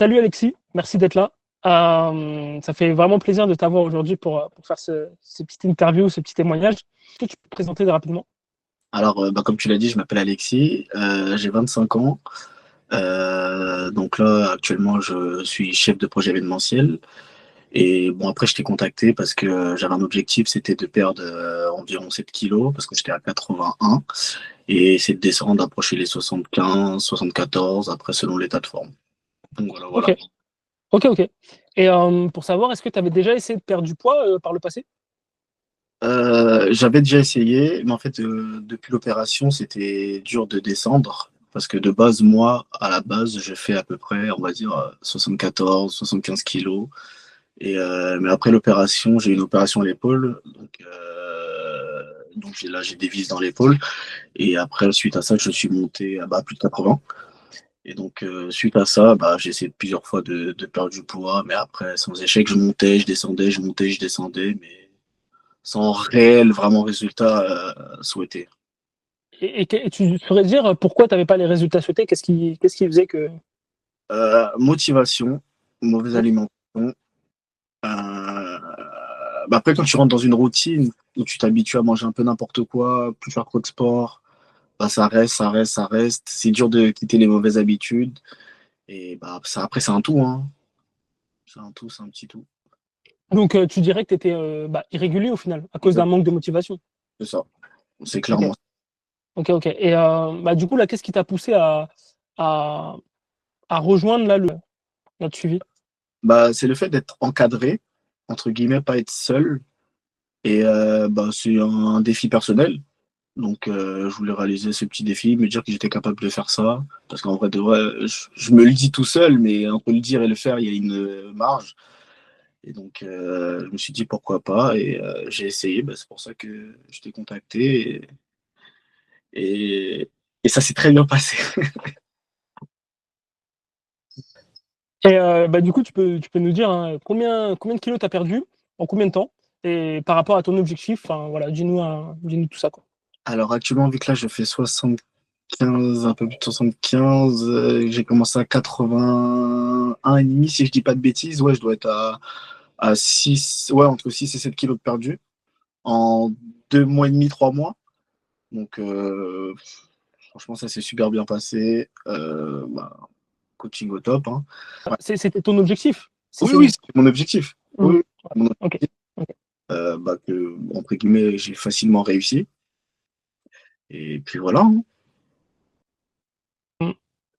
Salut Alexis, merci d'être là. Ça fait vraiment plaisir de t'avoir aujourd'hui pour faire ce petit interview, ce petit témoignage. Est-ce que tu peux te présenter rapidement? Alors, comme tu l'as dit, je m'appelle Alexis, j'ai 25 ans. Donc là, actuellement, je suis chef de projet événementiel. Et bon, après, je t'ai contacté parce que j'avais un objectif, c'était de perdre environ 7 kilos, parce que j'étais à 81. Et c'est de descendre, d'approcher les 75, 74, après, selon l'état de forme. Donc voilà, Ok, voilà. ok. Et pour savoir, est-ce que tu avais déjà essayé de perdre du poids par le passé? J'avais déjà essayé, mais en fait, depuis l'opération, c'était dur de descendre. Parce que de base, moi, à la base, je fais à peu près, on va dire, 74, 75 kilos. Mais après l'opération, j'ai une opération à l'épaule. Donc là, j'ai des vis dans l'épaule. Et après, suite à ça, je suis monté à plus de 80. Et donc, suite à ça, j'ai essayé plusieurs fois de perdre du poids. Mais après, sans échec, je montais, je descendais, je montais, je descendais. Mais sans réel vraiment résultat souhaité. Et tu saurais dire pourquoi tu n'avais pas les résultats souhaités? Qu'est-ce qui faisait que... Motivation, mauvaise Ok. alimentation. Euh, Après, quand tu rentres dans une routine où tu t'habitues à manger un peu n'importe quoi, plus faire trop de sport, ça reste, ça reste, ça reste. C'est dur de quitter les mauvaises habitudes. Et ça, après, c'est un tout, hein. C'est un tout, c'est un petit tout. Donc tu dirais que tu étais irrégulier au final, à cause d'un manque de motivation. C'est ça. C'est Ok, clairement. ok. Et du coup, là, qu'est-ce qui t'a poussé à, à rejoindre là, notre suivi? C'est le fait d'être encadré, entre guillemets, pas être seul. Et c'est un défi personnel. Donc, je voulais réaliser ce petit défi, me dire que j'étais capable de faire ça. Parce qu'en vrai, de vrai, je me le dis tout seul, mais entre le dire et le faire, il y a une marge. Et donc, je me suis dit pourquoi pas. Et j'ai essayé. C'est pour ça que je t'ai contacté. Et, et ça s'est très bien passé. Et du coup, tu peux nous dire hein, combien de kilos tu as perdu, en combien de temps, et par rapport à ton objectif, enfin, voilà, dis-nous tout ça, quoi. Alors, actuellement, vu que là, je fais 75, un peu plus de 75, j'ai commencé à 81 et demi, si je dis pas de bêtises. Ouais, je dois être à 6, ouais, entre 6 et 7 kilos de perdu en 2 mois et demi, 3 mois. Donc, franchement, ça s'est super bien passé. Coaching au top, hein. Ouais. C'était ton objectif? Oui, C'était... oui, c'est mon objectif. Oui, Hmm. oui, c'est mon Ok, objectif. ok. Que, entre guillemets, j'ai facilement réussi. Et puis voilà, hein. Hmm.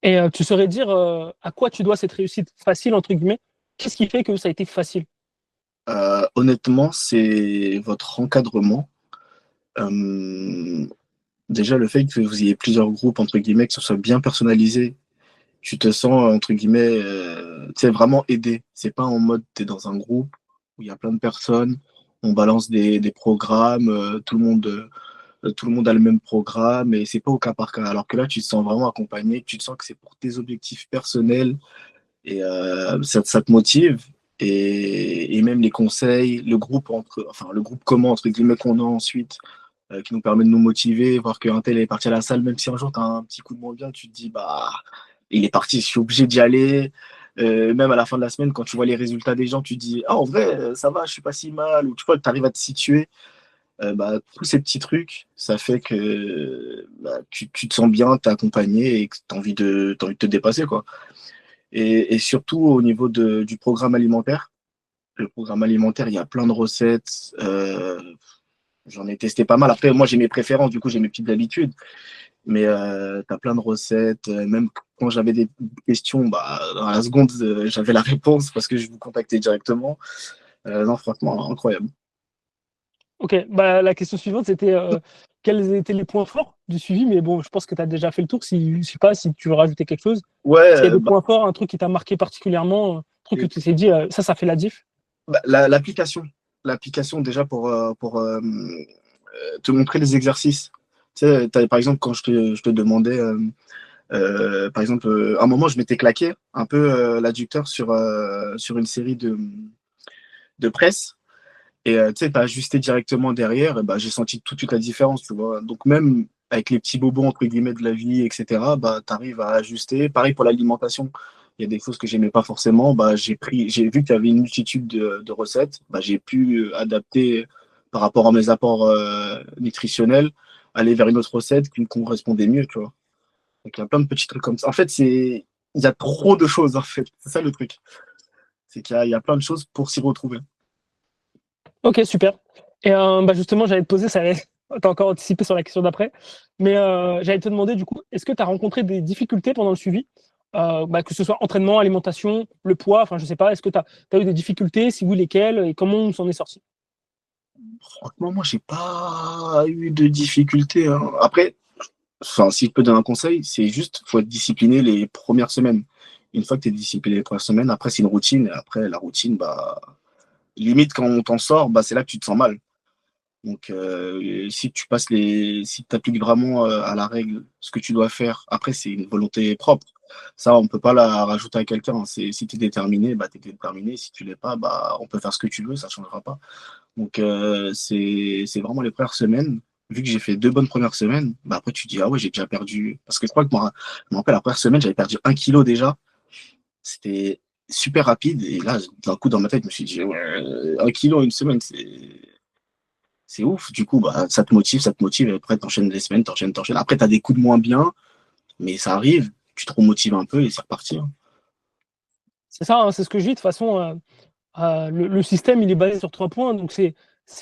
Et tu saurais dire à quoi tu dois cette réussite facile, entre guillemets? Qu'est-ce qui fait que ça a été facile? Honnêtement, c'est votre encadrement. Euh, Déjà, le fait que vous ayez plusieurs groupes, entre guillemets, que ce soit bien personnalisé, tu te sens, entre guillemets, tu sais, vraiment aidé. C'est pas en mode, tu es dans un groupe où il y a plein de personnes, on balance des programmes, tout le monde a le même programme et c'est pas au cas par cas. Alors que là, tu te sens vraiment accompagné, tu te sens que c'est pour tes objectifs personnels et ça te motive. Et même les conseils, le groupe commun, entre guillemets, qu'on a ensuite, qui nous permet de nous motiver, voir qu'un tel est parti à la salle, même si un jour tu as un petit coup de moins bien, tu te dis, il est parti, je suis obligé d'y aller. Même à la fin de la semaine, quand tu vois les résultats des gens, tu te dis, ah, en vrai, ça va, je suis pas si mal, ou tu vois, tu arrives à te situer. Tous ces petits trucs, ça fait que tu te sens bien, t'es accompagné et que t'as envie de te dépasser, quoi. Et surtout au niveau du programme alimentaire. Le programme alimentaire, il y a plein de recettes. J'en ai testé pas mal. Après, moi, j'ai mes préférences, du coup, j'ai mes petites habitudes. Mais tu as plein de recettes. Même quand j'avais des questions, dans la seconde, j'avais la réponse parce que je vous contactais directement. Non, franchement, incroyable. Ok, la question suivante, c'était quels étaient les points forts du suivi, mais bon, je pense que tu as déjà fait le tour. Si, je sais pas si tu veux rajouter quelque chose. Ouais, Est-ce qu'il y a des points forts, un truc qui t'a marqué particulièrement, un truc que tu t'es dit, ça fait la diff? l'application. L'application, déjà, pour te montrer les exercices. Tu sais, par exemple, quand je te demandais, par exemple, à un moment, je m'étais claqué un peu l'adducteur sur une série de presse. Et tu sais, tu as ajusté directement derrière, et j'ai senti tout de suite la différence, tu vois. Donc, même avec les petits bobos, entre guillemets, de la vie, etc., tu arrives à ajuster. Pareil pour l'alimentation. Il y a des choses que j'aimais pas forcément. Bah, j'ai vu qu'il y avait une multitude de recettes. Bah, j'ai pu adapter par rapport à mes apports nutritionnels, aller vers une autre recette qui me correspondait mieux, tu vois. Donc, il y a plein de petits trucs comme ça. En fait, il y a trop de choses, en fait. C'est ça le truc. C'est qu'il y a plein de choses pour s'y retrouver. Ok, super. Et bah justement, j'allais te poser, ça allait... T'as encore anticipé sur la question d'après, mais j'allais te demander du coup, est-ce que tu as rencontré des difficultés pendant le suivi, bah, que ce soit entraînement, alimentation, le poids, enfin je sais pas, est-ce que tu as eu des difficultés, si oui, lesquelles, et comment on s'en est sorti? Franchement, moi, j'ai pas eu de difficultés, hein. Après, enfin, si je peux donner un conseil, c'est juste, faut être discipliné les premières semaines. Une fois que tu es discipliné les premières semaines, après, c'est une routine. Et après, la routine, bah, limite, quand on t'en sort, bah, c'est là que tu te sens mal. Donc, si tu appliques vraiment à la règle ce que tu dois faire, après, c'est une volonté propre. Ça, on ne peut pas la rajouter à quelqu'un. Si tu es déterminé, bah, tu es déterminé. Si tu l'es pas, bah, on peut faire ce que tu veux, ça ne changera pas. Donc, c'est vraiment les premières semaines. Vu que j'ai fait 2 bonnes premières semaines, bah, après, tu dis, ah ouais, j'ai déjà perdu. Parce que je crois que moi, je me rappelle, la première semaine, j'avais perdu 1 kilo déjà. C'était super rapide. Et là, d'un coup, dans ma tête, je me suis dit, ouais, 1 kilo en une semaine, c'est ouf. Du coup, bah, ça te motive. Et après, t'enchaînes des semaines, t'enchaînes. Après, t'as des coups de moins bien, mais ça arrive. Tu te remotives un peu et c'est reparti, hein. C'est ça, hein, c'est ce que je dis, de toute façon, le système, il est basé sur 3 points, donc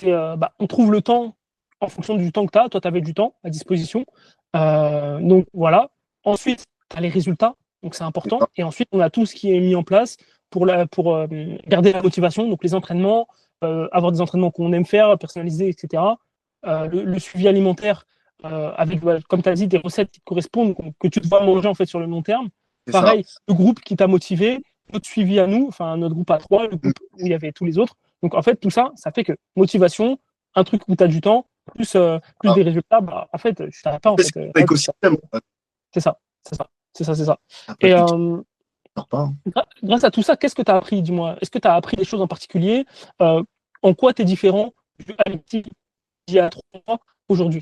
bah, on trouve le temps en fonction du temps que tu as. Toi, tu avais du temps à disposition. Donc voilà. Ensuite, tu as les résultats, donc c'est C'est important. ça, Et ensuite, on a tout ce qui est mis en place pour garder la motivation, donc les entraînements, avoir des entraînements qu'on aime faire, personnalisés, etc. Le suivi alimentaire, avec, comme tu as dit, des recettes qui te correspondent, que tu dois manger en fait sur le long terme. c'est ça. Pareil, le groupe qui t'a motivé, notre suivi à nous, enfin notre groupe à trois, le Mm. groupe où il y avait tous les autres. Donc en fait, tout ça, ça fait que motivation, un truc où tu as du temps, plus Ah, des résultats, bah, en fait, tu t'arrêtes pas, en après, c'est fait. un Tout ça. écosystème, en fait. C'est ça, c'est ça, c'est ça, c'est ça. Après, Et tout ne sort pas, hein. grâce à tout ça, qu'est-ce que tu as appris, dis-moi? Est-ce que tu as appris des choses en particulier? En quoi tu es différent du Alexis d'il y a 3 mois aujourd'hui?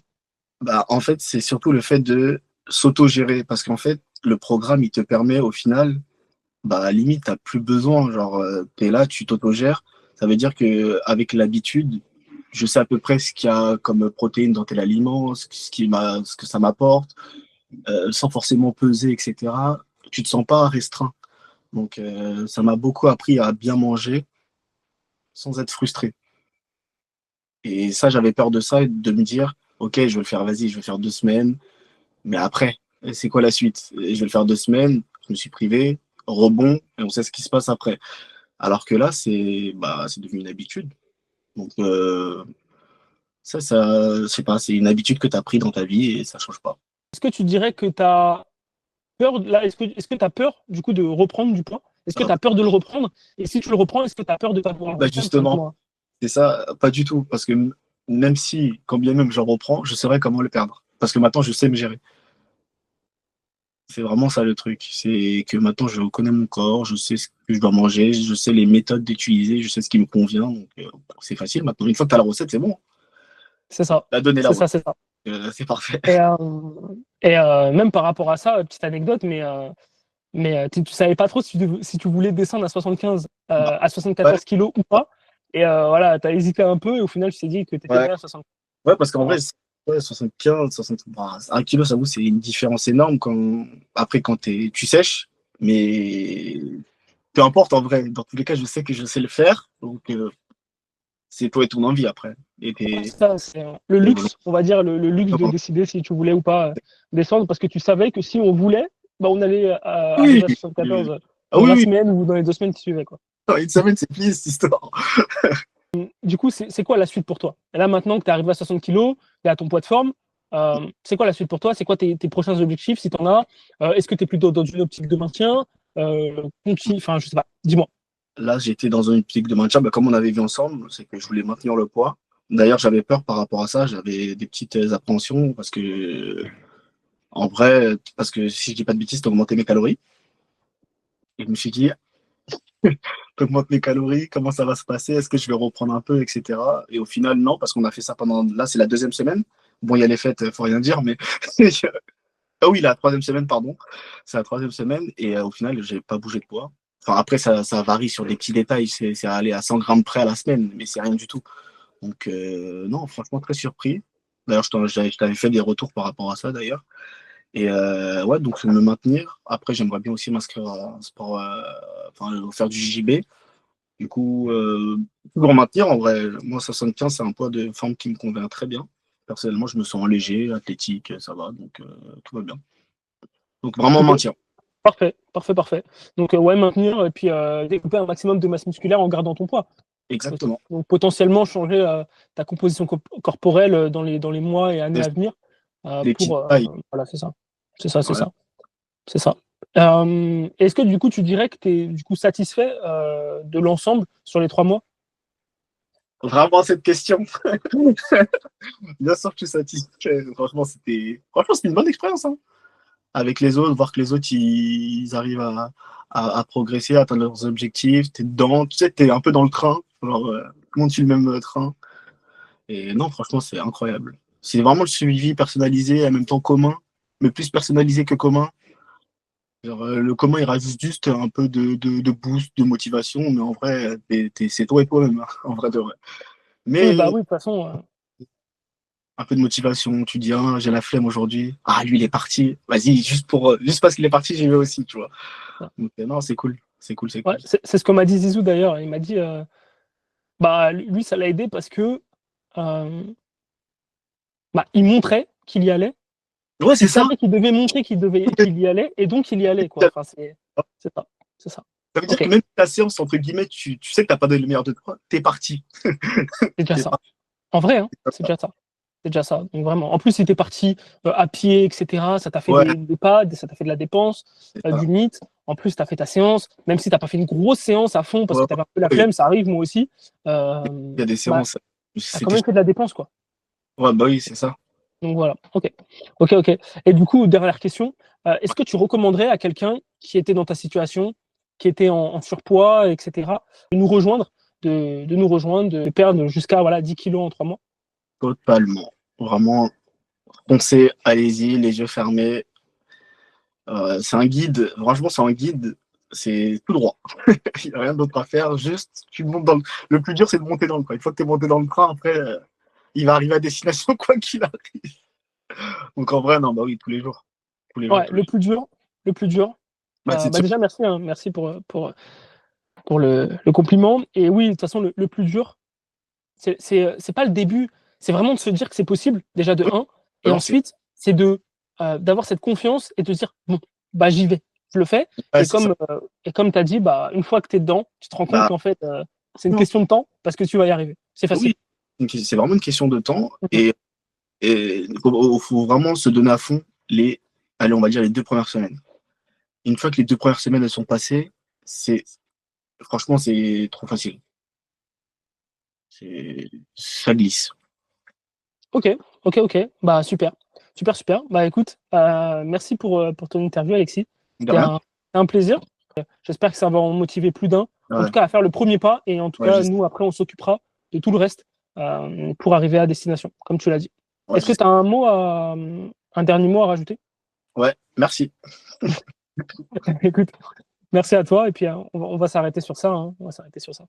Bah, en fait, c'est surtout le fait de s'auto-gérer. Parce qu'en fait, le programme, il te permet au final, bah, limite, t'as plus besoin. Genre, t'es là, tu t'auto-gères. Ça veut dire que avec l'habitude, je sais à peu près ce qu'il y a comme protéines dans tel aliment, ce que ça m'apporte, sans forcément peser, etc. Tu te sens pas restreint. Donc, ça m'a beaucoup appris à bien manger sans être frustré. Et ça, j'avais peur de ça, de me dire, OK, je vais le faire, vas-y, je vais faire 2 semaines. Mais après, c'est quoi la suite? Je vais le faire 2 semaines, je me suis privé, rebond, et on sait ce qui se passe après. Alors que là, c'est devenu une habitude. Donc, je sais pas, c'est une habitude que tu as pris dans ta vie et ça change pas. Est-ce que tu dirais que tu as peur, là, est-ce que tu as peur, du coup, de reprendre du poids? Est-ce que Ah, tu as peur de le reprendre? Et si tu le reprends, est-ce que tu as peur de ne pas pouvoir le bah reprendre, tout justement, simplement? c'est ça, pas du tout. Parce que même si, quand bien même j'en reprends, je saurais comment le perdre. Parce que maintenant, je sais me gérer. C'est vraiment ça le truc. C'est que maintenant, je connais mon corps, je sais ce que je dois manger, je sais les méthodes d'utiliser, je sais ce qui me convient. Donc, c'est facile maintenant. Une fois que tu as la recette, c'est bon. C'est ça, Tu as donné la c'est ça, recette, c'est ça. c'est parfait. Et, même par rapport à ça, petite anecdote, mais tu savais pas trop si tu voulais descendre à 75, Bah, à ouais, 74 kilos ou pas. Et voilà, tu as hésité un peu et au final, tu t'es dit que tu étais ouais. bien à 75. Ouais, parce qu'en Voilà. vrai, ouais, 75, 60, bah, 1 kilo, ça vous, c'est une différence énorme après, quand tu sèches. Mais peu importe, en vrai. Dans tous les cas, je sais que je sais le faire. Donc, c'est toi et ton envie après. Et Ouais, c'est ça, c'est le tes volontés. luxe, on va dire, le luxe de décider si tu voulais ou pas descendre parce que tu savais que si on voulait, bah, on allait Oui, arriver à 74 ah dans oui, la oui. semaine ou dans les 2 semaines qui suivaient, quoi. Une semaine, c'est plié, cette histoire. Du coup, c'est quoi la suite pour toi? Et là, maintenant que tu es arrivé à 60 kilos, tu es à ton poids de forme, c'est quoi la suite pour toi? C'est quoi tes prochains objectifs si tu en as? Est-ce que tu es plutôt dans une optique de maintien? Enfin, je sais pas, dis-moi. Là, j'étais dans une optique de maintien, bah, comme on avait vu ensemble, c'est que je voulais maintenir le poids. D'ailleurs, j'avais peur par rapport à ça, j'avais des petites appréhensions parce que, en vrai, parce que si je dis pas de bêtises, t'as augmenté mes calories. Et je me suis dit, j'augmente mes calories, comment ça va se passer? Est-ce que je vais reprendre un peu, etc. Et au final, non, parce qu'on a fait ça pendant, là, c'est la 2e semaine. Bon, il y a les fêtes, faut rien dire, mais Ah oui, la troisième semaine, pardon. C'est la troisième semaine et au final, j'ai pas bougé de poids. Enfin, après, ça varie sur des petits détails. C'est aller à 100 grammes près à la semaine, mais c'est rien du tout. Donc, non, franchement, très surpris. D'ailleurs, je t'avais fait des retours par rapport à ça, d'ailleurs. Et ouais, donc, me maintenir. Après, j'aimerais bien aussi m'inscrire à un sport, enfin, faire du JB. Du coup, toujours maintenir. En vrai, moi, 75, c'est un poids de forme qui me convient très bien. Personnellement, je me sens léger, athlétique, ça va. Donc, tout va bien. Donc, vraiment Ok, maintien. parfait, parfait, parfait. Donc, ouais, maintenir et puis développer un maximum de masse musculaire en gardant ton poids aussi. Exactement. Donc, potentiellement changer ta composition corporelle dans les mois et années Des, à venir des petits pour. détails. Voilà, c'est ça. C'est ça, c'est Ouais. ça. C'est ça. Est-ce que du coup, tu dirais que tu es du coup satisfait de l'ensemble sur les 3 mois? Vraiment, cette question. Bien sûr que je suis satisfait. Franchement, c'était une bonne expérience, hein. Avec les autres, voir que les autres, ils arrivent à progresser, à atteindre leurs objectifs. T'es dedans, tu sais, t'es un peu dans le train. Genre, tout le monde suit le même train. Et non, franchement, c'est incroyable. C'est vraiment le suivi personnalisé, en même temps commun, mais plus personnalisé que commun. Genre, le commun, il rajoute juste un peu de boost, de motivation, mais en vrai, c'est toi et toi-même, hein, en vrai de vrai. Oui, bah Mais oui, de toute façon. un peu de motivation, tu dis, ah, j'ai la flemme aujourd'hui. Ah, lui, il est parti. Vas-y, juste parce qu'il est parti, j'y vais aussi, tu vois. Donc, non, c'est cool. C'est cool, c'est Ouais, cool. c'est ce que m'a dit Zizou d'ailleurs. Il m'a dit, bah lui, ça l'a aidé parce que euh, bah, il montrait qu'il y allait. Ouais, c'est Il ça. savait qu'il devait montrer qu'il y allait, et donc il y allait, quoi. Enfin, c'est ça. C'est ça. Ça veut dire que Ok, même si ta séance, entre guillemets, tu sais que t'as pas donné le meilleur de toi, t'es parti. c'est déjà T'es ça. parti. En vrai, hein, c'est déjà ça. C'est déjà ça. Donc vraiment. En plus, si t'es parti à pied, etc., ça t'a fait Ouais, des pas, ça t'a fait de la dépense, c'est du ça. NIT. En plus, t'as fait ta séance, même si t'as pas fait une grosse séance à fond parce Ouais, que t'avais un peu la ouais, flemme, ça arrive moi aussi. il y a des Bah, séances. t'as quand C'était. même fait de la dépense, quoi. Ouais, bah oui, c'est ça. Donc voilà. Ok. Ok, ok. Et du coup, dernière question. Est-ce que tu recommanderais à quelqu'un qui était dans ta situation, qui était en surpoids, etc., de nous rejoindre, de perdre jusqu'à voilà, 10 kilos en 3 mois? Totalement. Vraiment, foncez, allez-y, les yeux fermés. C'est un guide. Franchement, c'est un guide. C'est tout droit. Il n'y a rien d'autre à faire. Juste, tu montes dans le plus dur, c'est de monter dans le train. Une fois que tu es monté dans le train, après, il va arriver à destination quoi qu'il arrive. Donc en vrai, non, bah oui, tous les jours. Tous les jours, Ouais, tous les jours. le plus dur. Bah, c'est Bah sûr. déjà, merci, hein, merci pour le compliment. Et oui, de toute façon, le plus dur, c'est pas le début, c'est vraiment de se dire que c'est possible, déjà de Oui, un. de Et lancer. ensuite, c'est d'avoir cette confiance et de se dire, bon, bah j'y vais, je le fais. Ouais, Et c'est ça. comme tu as dit, bah, une fois que tu es dedans, tu te rends compte Bah, qu'en fait, c'est une non. question de temps parce que tu vas y arriver. C'est facile. Oui, c'est vraiment une question de temps. Mhm. Et faut vraiment se donner à fond allez, on va dire les 2 premières semaines. Une fois que les 2 premières semaines elles sont passées, c'est franchement c'est trop facile. Ça glisse. Ok, ok, ok. Bah super, super, super. Bah écoute, merci pour ton interview, Alexis. De C'était rien. un plaisir. J'espère que ça va en motiver plus d'un. En Ouais, tout cas, à faire le premier pas. Et en tout ouais, cas, nous, après, on s'occupera de tout le reste pour arriver à destination, comme tu l'as dit. ouais, Est-ce que tu as un dernier mot à rajouter? ouais, merci. Écoute, merci à toi. Et puis, on va s'arrêter sur ça, hein. On va s'arrêter sur ça.